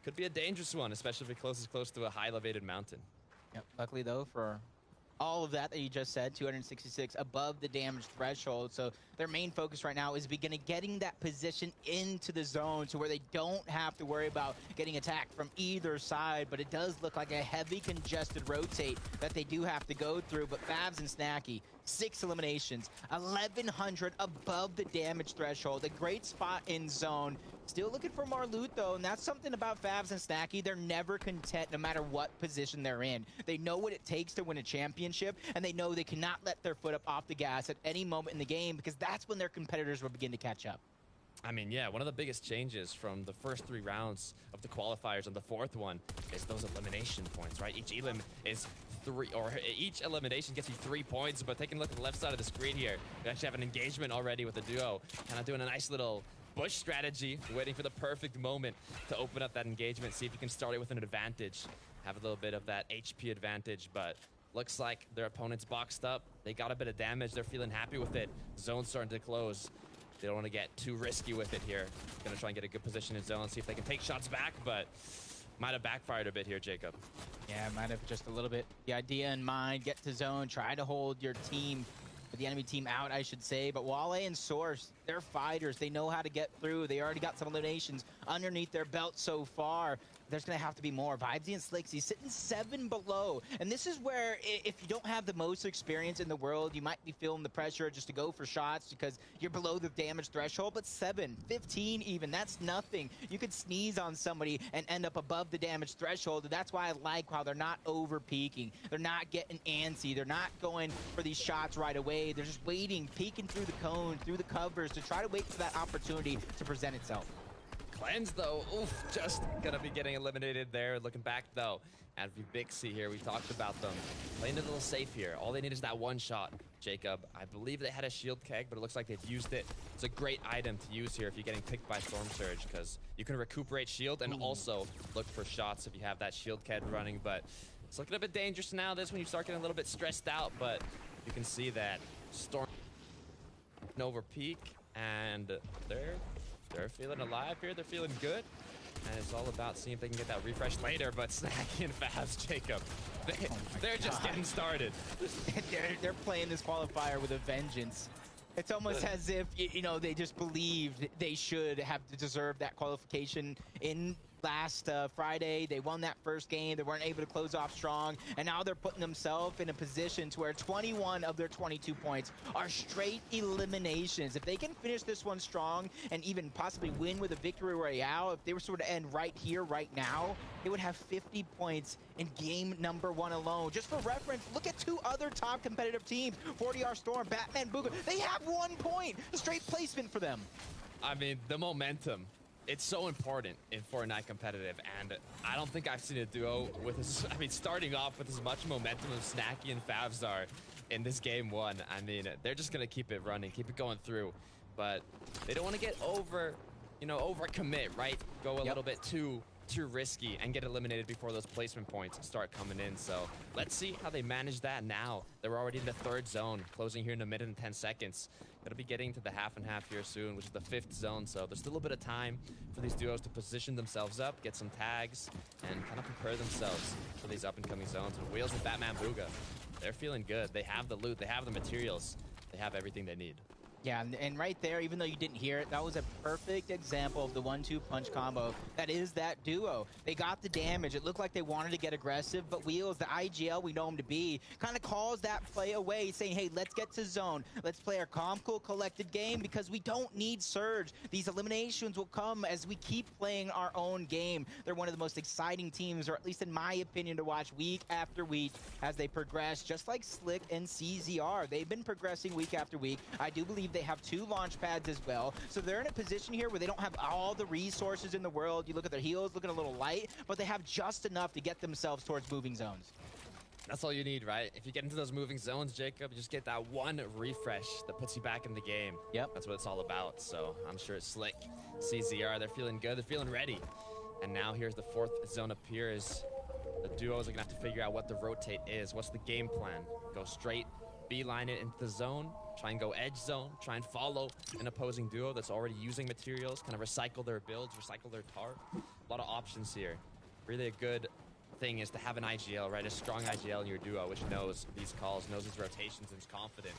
could be a dangerous one, especially if it closes close to a high elevated mountain. Yep. Luckily though, for all of that you just said, 266 above the damage threshold, so their main focus right now is getting that position into the zone to where they don't have to worry about getting attacked from either side. But it does look like a heavy congested rotate that they do have to go through. But Fabs and Snacky, 6 eliminations, 1100 above the damage threshold, a great spot in zone. Still looking for more loot though, and that's something about Fabs and Snacky. They're never content no matter what position they're in. They know what it takes to win a championship, and they know they cannot let their foot up off the gas at any moment in the game, because that's when their competitors will begin to catch up. I mean, yeah, one of the biggest changes from the first 3 rounds of the qualifiers and the 4th one is those elimination points, right? Each elim is 3, or each elimination gets you 3 points. But taking a look at the left side of the screen here, we actually have an engagement already with the duo, kind of doing a nice little bush strategy, waiting for the perfect moment to open up that engagement, see if you can start it with an advantage, have a little bit of that HP advantage. But looks like their opponent's boxed up. They got a bit of damage. They're feeling happy with it. Zone's starting to close. They don't want to get too risky with it here. Gonna try and get a good position in zone, see if they can take shots back, but might have backfired a bit here, Jacob. Yeah, might have just a little bit. The idea in mind, get to zone, try to hold your team, the enemy team out, I should say. But Wale and Source, they're fighters. They know how to get through. They already got some eliminations underneath their belt so far. There's going to have to be more. Vibesy and Slicksy sitting 7 below. And this is where, if you don't have the most experience in the world, you might be feeling the pressure just to go for shots because you're below the damage threshold. But 7, 15 even, that's nothing. You could sneeze on somebody and end up above the damage threshold. And that's why I like how they're not over peaking. They're not getting antsy. They're not going for these shots right away. They're just waiting, peeking through the cone, through the covers to try to wait for that opportunity to present itself. Cleanse, though, oof, just gonna be getting eliminated there. Looking back, though, at Vibixi here, we talked about them playing a little safe here. All they need is that one shot, Jacob. I believe they had a shield keg, but it looks like they've used it. It's a great item to use here if you're getting picked by Storm Surge, because you can recuperate shield and also look for shots if you have that shield keg running. But it's looking a bit dangerous now, this when you start getting a little bit stressed out, but you can see that Storm over peak, and they're feeling alive here. They're feeling good. And it's all about seeing if they can get that refresh later. But Snacky and Fabs, Jacob, they're just getting started. they're playing this qualifier with a vengeance. It's almost as if, you know, they just believed they should have to deserve that qualification in last Friday. They won that first game. They weren't able to close off strong, and now they're putting themselves in a position to where 21 of their 22 points are straight eliminations. If they can finish this one strong and even possibly win with a victory royale, if they were sort of end right here, right now, they would have 50 points in game number 1 alone. Just for reference, look at 2 other top competitive teams, 40R Storm, Batman Booga. They have 1 point, straight placement for them. I mean, the momentum. It's so important in Fortnite competitive, and I don't think I've seen a duo with starting off with as much momentum as Snacky and Favs are in this game 1. I mean, they're just gonna keep it running, keep it going through, but they don't want to get over commit, right? Go a little bit too risky and get eliminated before those placement points start coming in. So let's see how they manage that now. They're already in the 3rd zone, closing here in a minute and 10 seconds. Gonna be getting to the half and half here soon, which is the 5th zone. So there's still a bit of time for these duos to position themselves up, get some tags, and kind of prepare themselves for these up and coming zones. And Wheels and Batman Booga, they're feeling good. They have the loot, they have the materials, they have everything they need. Yeah, and right there, even though you didn't hear it, that was a perfect example of the 1-2 punch combo. That is that duo. They got the damage. It looked like they wanted to get aggressive, but Wheels, the IGL we know him to be, kind of calls that play away, saying, hey, let's get to zone. Let's play our calm, cool, collected game because we don't need Surge. These eliminations will come as we keep playing our own game. They're one of the most exciting teams, or at least in my opinion, to watch week after week as they progress, just like Slick and CZR. They've been progressing week after week. I do believe they have 2 launch pads as well. So they're in a position here where they don't have all the resources in the world. You look at their heals looking a little light, but they have just enough to get themselves towards moving zones. That's all you need, right? If you get into those moving zones, Jacob, you just get that 1 refresh that puts you back in the game. Yep. That's what it's all about. So I'm sure it's Slick, CZR, they're feeling good, they're feeling ready. And now here's the 4th zone appears. The duos are gonna have to figure out what the rotate is. What's the game plan? Go straight, beeline it into the zone, try and go edge zone, try and follow an opposing duo that's already using materials, kind of recycle their builds, recycle their tarp. A lot of options here. Really a good thing is to have an IGL, right? A strong IGL in your duo, which knows these calls, knows these rotations, and is confident.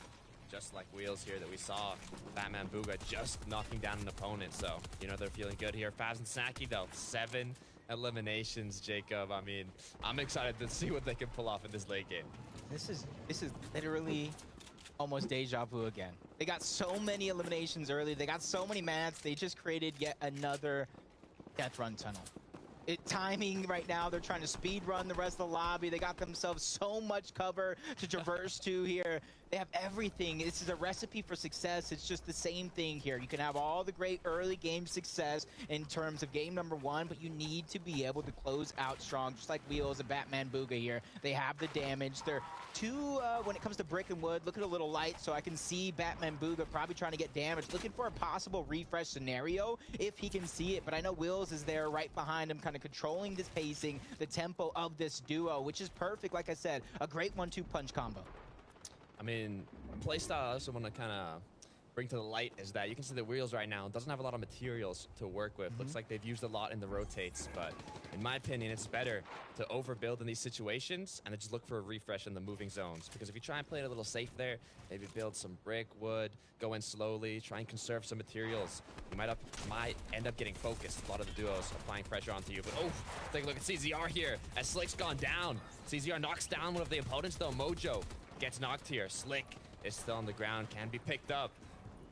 Just like Wheels here that we saw Batman Booga just knocking down an opponent. So, you know, they're feeling good here. Fabs and Snacky, though, 7 eliminations, Jacob. I mean, I'm excited to see what they can pull off in this late game. This is literally almost deja vu again. They got so many eliminations early. They got so many mats. They just created yet another death run tunnel. Timing right now, they're trying to speed run the rest of the lobby. They got themselves so much cover to traverse to here. They have everything. This is a recipe for success. It's just the same thing here. You can have all the great early game success in terms of game number 1, but you need to be able to close out strong, just like Wheels and Batman Booga here. They have the damage. They're too, when it comes to brick and wood, look at a little light, so I can see Batman Booga probably trying to get damage, looking for a possible refresh scenario if he can see it. But I know Wheels is there right behind him, kind of controlling this pacing, the tempo of this duo, which is perfect. Like I said, a great 1-2 punch combo. I mean, playstyle I also want to kind of bring to the light is that you can see the Wheels right now doesn't have a lot of materials to work with. Looks like they've used a lot in the rotates, but in my opinion, it's better to overbuild in these situations and then just look for a refresh in the moving zones. Because if you try and play it a little safe there, maybe build some brick, wood, go in slowly, try and conserve some materials, you might end up getting focused. A lot of the duos applying pressure onto you. But oh, take a look at CZR here as Slick's gone down. CZR knocks down one of the opponents though. Mojo gets knocked here. Slick is still on the ground, can be picked up.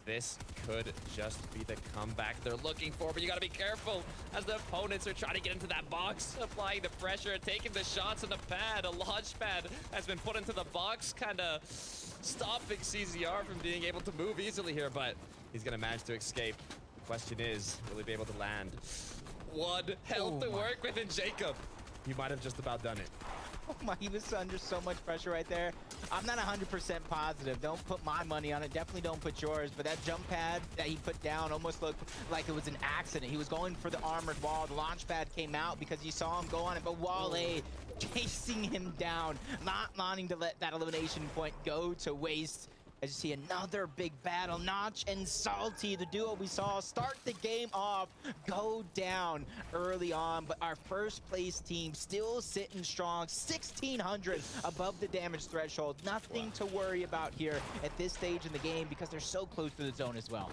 This could just be the comeback they're looking for, but you gotta be careful as the opponents are trying to get into that box, applying the pressure, taking the shots on the pad. A launch pad has been put into the box, kind of stopping CZR from being able to move easily here, but he's gonna manage to escape. The question is, will he be able to land? One health to work with, and Jacob, you might have just about done it. Oh my, he was under so much pressure right there. I'm not 100% positive. Don't put my money on it. Definitely don't put yours. But that jump pad that he put down almost looked like it was an accident. He was going for the armored wall. The launch pad came out because you saw him go on it. But Wale chasing him down, not wanting to let that elimination point go to waste. As you see another big battle, Notch and Salty, the duo we saw start the game off, go down early on, but our first place team still sitting strong, 1,600 above the damage threshold. Nothing to worry about here at this stage in the game because they're so close to the zone as well.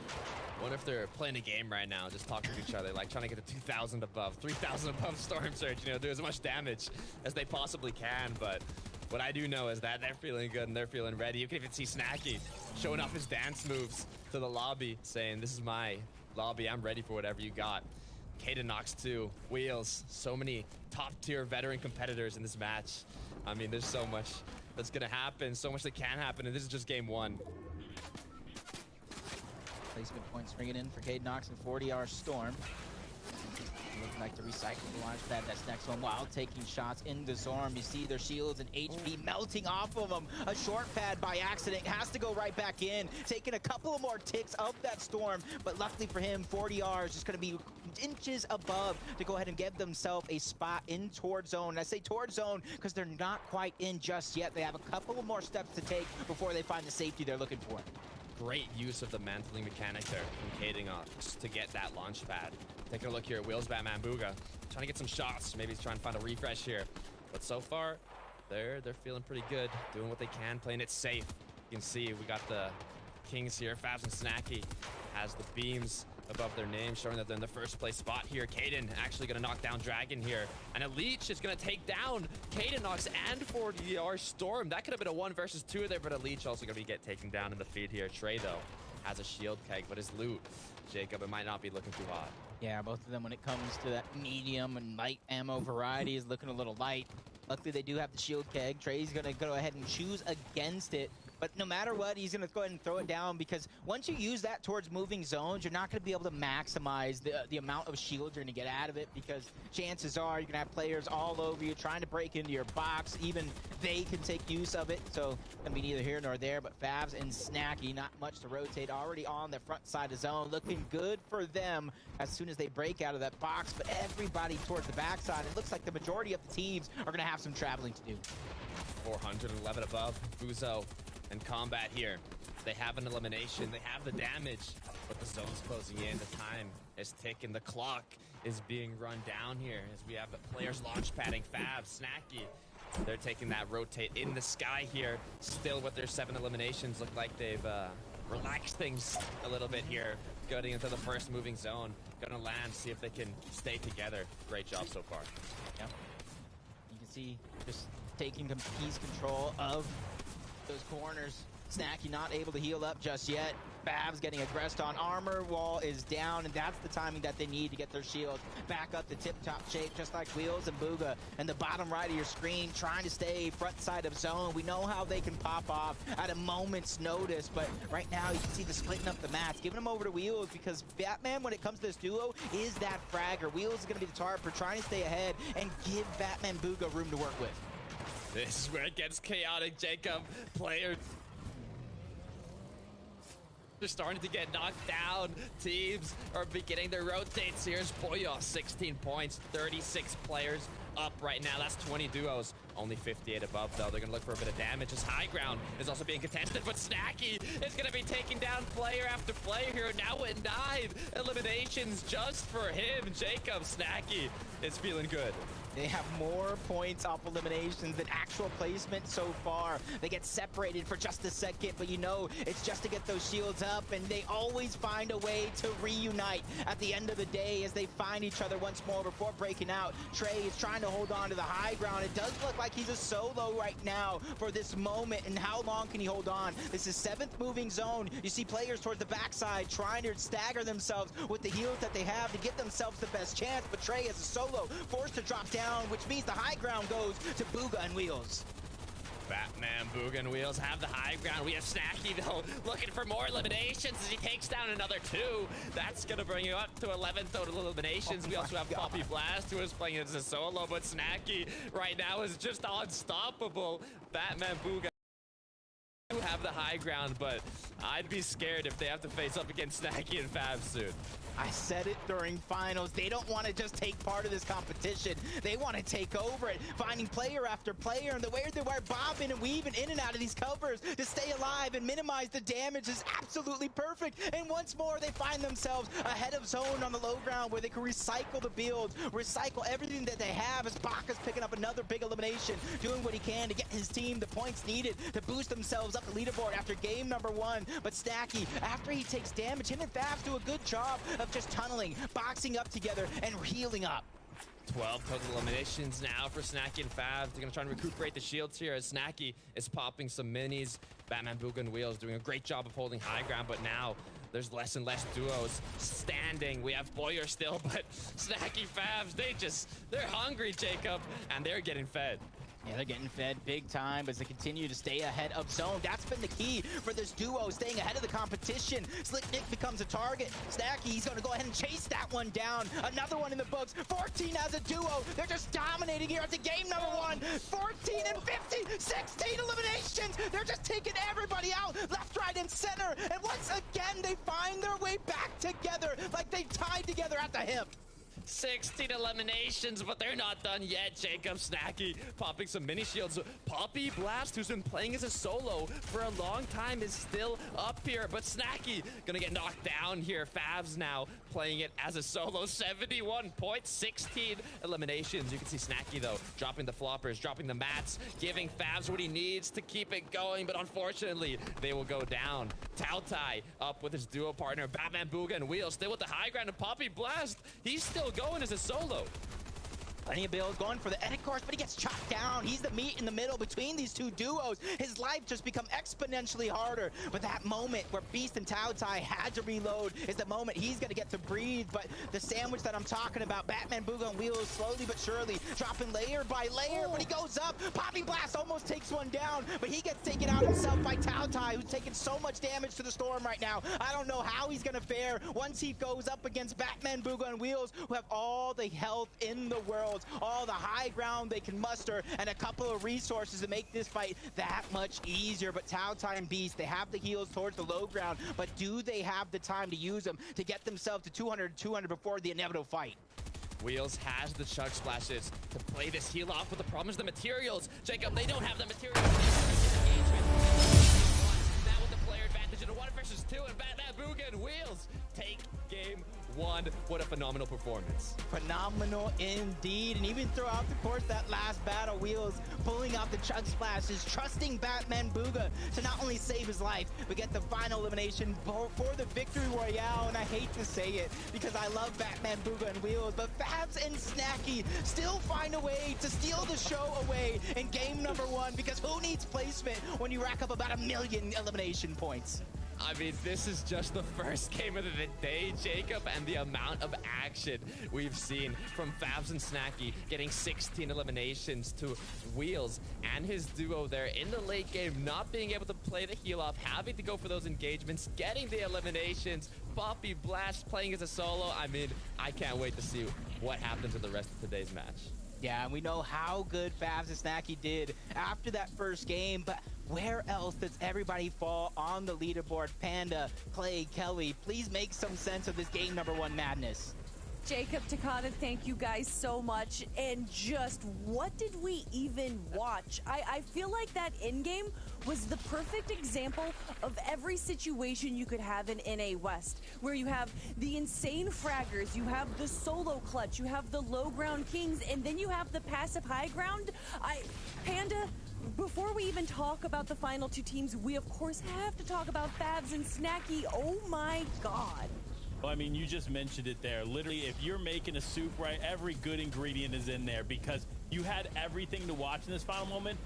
I wonder if they're playing a game right now, just talking to each other, like trying to get to 2,000 above, 3,000 above Storm Surge, you know, do as much damage as they possibly can, but what I do know is that they're feeling good and they're feeling ready. You can even see Snacky showing off his dance moves to the lobby, saying, this is my lobby, I'm ready for whatever you got. Kaden knocks 2, Wheels, so many top-tier veteran competitors in this match. I mean, there's so much that's gonna happen, so much that can happen, and this is just game 1. Placement points bringing in for Cade Knox and 40R Storm. Looking like the recyclable launch pad. That's next one. While taking shots in the Zorm, you see their shields and HP melting off of them. A short pad by accident has to go right back in, taking a couple of more ticks of that Storm. But luckily for him, 40R is just going to be inches above to go ahead and give themselves a spot in towards zone. And I say towards zone because they're not quite in just yet. They have a couple of more steps to take before they find the safety they're looking for. Great use of the mantling mechanic there from Kaden to get that launch pad. Taking a look here, Wheels, Batman, Booga, trying to get some shots. Maybe he's trying to find a refresh here. But so far, they're feeling pretty good, doing what they can, playing it safe. You can see we got the Kings here. Fabs and Snacky has the beams above their name, showing that they're in the first place spot here. Kaden actually going to knock down Dragon here. And a Leech is going to take down Kaden Knox and 40R Storm. That could have been a 1 versus 2 there, but a Leech also going to get taken down in the feed here. Trey, though, has a shield keg, but his loot, Jacob, it might not be looking too hot. Yeah, both of them when it comes to that medium and light ammo variety is looking a little light. Luckily, they do have the shield keg. Trey's going to go ahead and choose against it. But no matter what, he's going to go ahead and throw it down because once you use that towards moving zones, you're not going to be able to maximize the amount of shields you're going to get out of it because chances are you're going to have players all over you trying to break into your box. Even they can take use of it. So going to be neither here nor there, but Fabs and Snacky, not much to rotate. Already on the front side of zone. Looking good for them as soon as they break out of that box. But everybody towards the backside, it looks like the majority of the teams are going to have some traveling to do. 411 above. Buzo and Combat here. They have an elimination. They have the damage, but the zone's closing in. The time is ticking. The clock is being run down here as we have the players launch padding. Fab, Snacky. They're taking that rotate in the sky here. Still with their 7 eliminations. Look like they've relaxed things a little bit here. Going into the first moving zone. Gonna land, see if they can stay together. Great job so far. Yeah. You can see just taking piece control of those corners. Snacky not able to heal up just yet. Babs getting aggressed on. Armor wall is down, and that's the timing that they need to get their shields back up to tip-top shape, just like Wheels and Booga. And the bottom right of your screen, trying to stay front side of zone. We know how they can pop off at a moment's notice, but right now you can see the splitting up the mats, giving them over to Wheels, because Batman, when it comes to this duo, is that fragger. Wheels is going to be the target for trying to stay ahead and give Batman Booga room to work with. This is where it gets chaotic, Jacob. Players they're starting to get knocked down. Teams are beginning their rotates. Here's Boyo, 16 points, 36 players up right now. That's 20 duos. Only 58 above, though. They're going to look for a bit of damage. His high ground is also being contested, but Snacky is going to be taking down player after player here. Now with 9 eliminations just for him. Jacob Snacky is feeling good. They have more points off eliminations than actual placement so far. They get separated for just a second, but you know it's just to get those shields up, and they always find a way to reunite at the end of the day as they find each other once more before breaking out. Trey is trying to hold on to the high ground. It does look like he's a solo right now for this moment, and how long can he hold on? This is 7th moving zone. You see players towards the backside trying to stagger themselves with the heals that they have to give themselves the best chance, but Trey as a solo forced to drop down, which means the high ground goes to Booga and Wheels. Batman, Booga, and Wheels have the high ground. We have Snacky, though, looking for more eliminations as he takes down another 2. That's going to bring you up to 11 total eliminations. We also have Poppy Blast, who is playing as a solo, but Snacky right now is just unstoppable. Batman, Booga do have the high ground, but I'd be scared if they have to face up against Snacky and Fab soon. I said it during finals. They don't want to just take part of this competition. They want to take over it, finding player after player, and the way they were bobbing and weaving in and out of these covers to stay alive and minimize the damage is absolutely perfect. And once more, they find themselves ahead of zone on the low ground where they can recycle the builds, recycle everything that they have, as Baka's picking up another big elimination, doing what he can to get his team the points needed to boost themselves up the leaderboard after game number 1. But Snacky, after he takes damage, him and Fabs do a good job of just tunneling, boxing up together, and healing up. 12 total eliminations now for Snacky and Fab. They're going to try and recuperate the shields here as Snacky is popping some minis. Batman, Booga, and Wheels doing a great job of holding high ground, but now there's less and less duos standing. We have Boyer still, but Snacky, Fabs, they're hungry, Jacob, and they're getting fed. Yeah, they're getting fed big time as they continue to stay ahead of zone. That's been the key for this duo, staying ahead of the competition. Slick Nick becomes a target. Snacky, he's going to go ahead and chase that one down. Another one in the books. 14 as a duo. They're just dominating here at the game number 1. 14 and 50, 16 eliminations. They're just taking everybody out, left, right, and center. And once again, they find their way back together like they tied together at the hip. 16 eliminations, but they're not done yet. Jacob Snacky popping some mini shields. Poppy Blast, who's been playing as a solo for a long time, is still up here, but Snacky gonna get knocked down here. Fabs now playing it as a solo. 71 points, 16 eliminations. You can see Snacky, though, dropping the floppers, dropping the mats, giving Fabs what he needs to keep it going, but unfortunately, they will go down. Tautai up with his duo partner, Batman, Booga, and Wheels, still with the high ground, and Poppy Blast, he's still going as a solo. Plenty of builds going for the edit course, but he gets chopped down. He's the meat in the middle between these two duos. His life just become exponentially harder. But that moment where Beast and Tautai had to reload is the moment he's going to get to breathe. But the sandwich that I'm talking about, Batman, Booga, and Wheels slowly but surely dropping layer by layer. When he goes up, Poppy Blast almost takes one down, but he gets taken out himself by Tautai, who's taking so much damage to the Storm right now. I don't know how he's going to fare once he goes up against Batman, Booga, and Wheels, who have all the health in the world, all the high ground they can muster, and a couple of resources to make this fight that much easier. But Tautai and Beast, they have the heals towards the low ground, but do they have the time to use them to get themselves to 200 before the inevitable fight? Wheels has the chug splashes to play this heal off, but the problem is the materials. Jacob, they don't have the materials. Now with the player advantage in a 1 versus 2, and Batman, Booga, and Wheels take game 1. What a phenomenal performance. Phenomenal indeed. And even throughout the course, that last battle, Wheels pulling out the chug splashes, trusting Batman Booga to not only save his life, but get the final elimination for the victory royale. And I hate to say it because I love Batman Booga and Wheels, but Fabs and Snacky still find a way to steal the show away in game number 1, because who needs placement when you rack up about 1 million elimination points? I mean, this is just the first game of the day, Jacob, and the amount of action we've seen from Fabs and Snacky getting 16 eliminations to Wheels and his duo there in the late game, not being able to play the heal off, having to go for those engagements, getting the eliminations, Poppy Blast playing as a solo. I mean, I can't wait to see what happens in the rest of today's match. Yeah, and we know how good Fabs and Snacky did after that first game, but where else does everybody fall on the leaderboard? Panda, Clay, Kelly, please make some sense of this game number 1 madness. Jacob, Takada, thank you guys so much. And just what did we even watch? I feel like that in-game was the perfect example of every situation you could have in NA West, where you have the insane fraggers, you have the solo clutch, you have the low ground kings, and then you have the passive high ground. Panda, before we even talk about the final 2 teams, we of course have to talk about Fabs and Snacky. Oh my God. Well, I mean, you just mentioned it there. Literally, if you're making a soup, right, every good ingredient is in there because you had everything to watch in this final moment.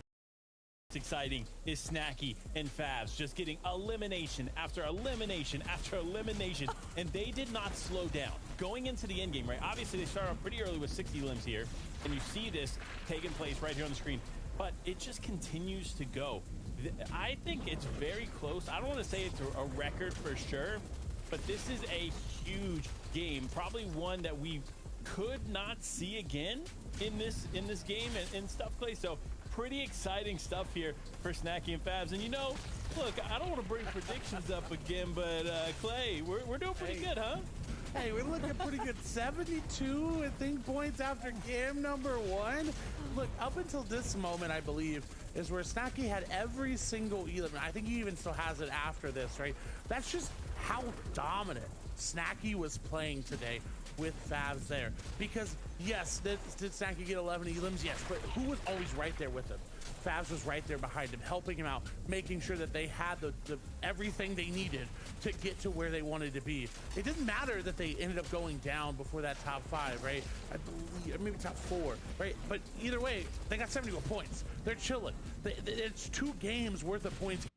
What's exciting is Snacky and Fabs just getting elimination after elimination after elimination, and they did not slow down. Going into the end game, right, obviously they started off pretty early with 60 limbs here, and you see this taking place right here on the screen, but it just continues to go. I think it's very close. I don't want to say it's a record for sure, but this is a huge game, probably one that we could not see again in this game and stuff, Clay. So pretty exciting stuff here for Snacky and Fabs. And you know, look, I don't want to bring predictions up again, but Clay, we're doing pretty good, huh? Hey, we're looking pretty good. 72, I think, points after game number 1. Look, up until this moment, I believe, is where Snacky had every single elim. I think he even still has it after this, right? That's just how dominant Snacky was playing today with Fabs there. Because, yes, did Snacky get 11 elims? Yes, but who was always right there with him? Fabs was right there behind him, helping him out, making sure that they had the everything they needed to get to where they wanted to be. It didn't matter that they ended up going down before that top 5, right? I believe, or maybe top 4, right? But either way, they got 71 points. They're chilling. It's 2 games worth of points.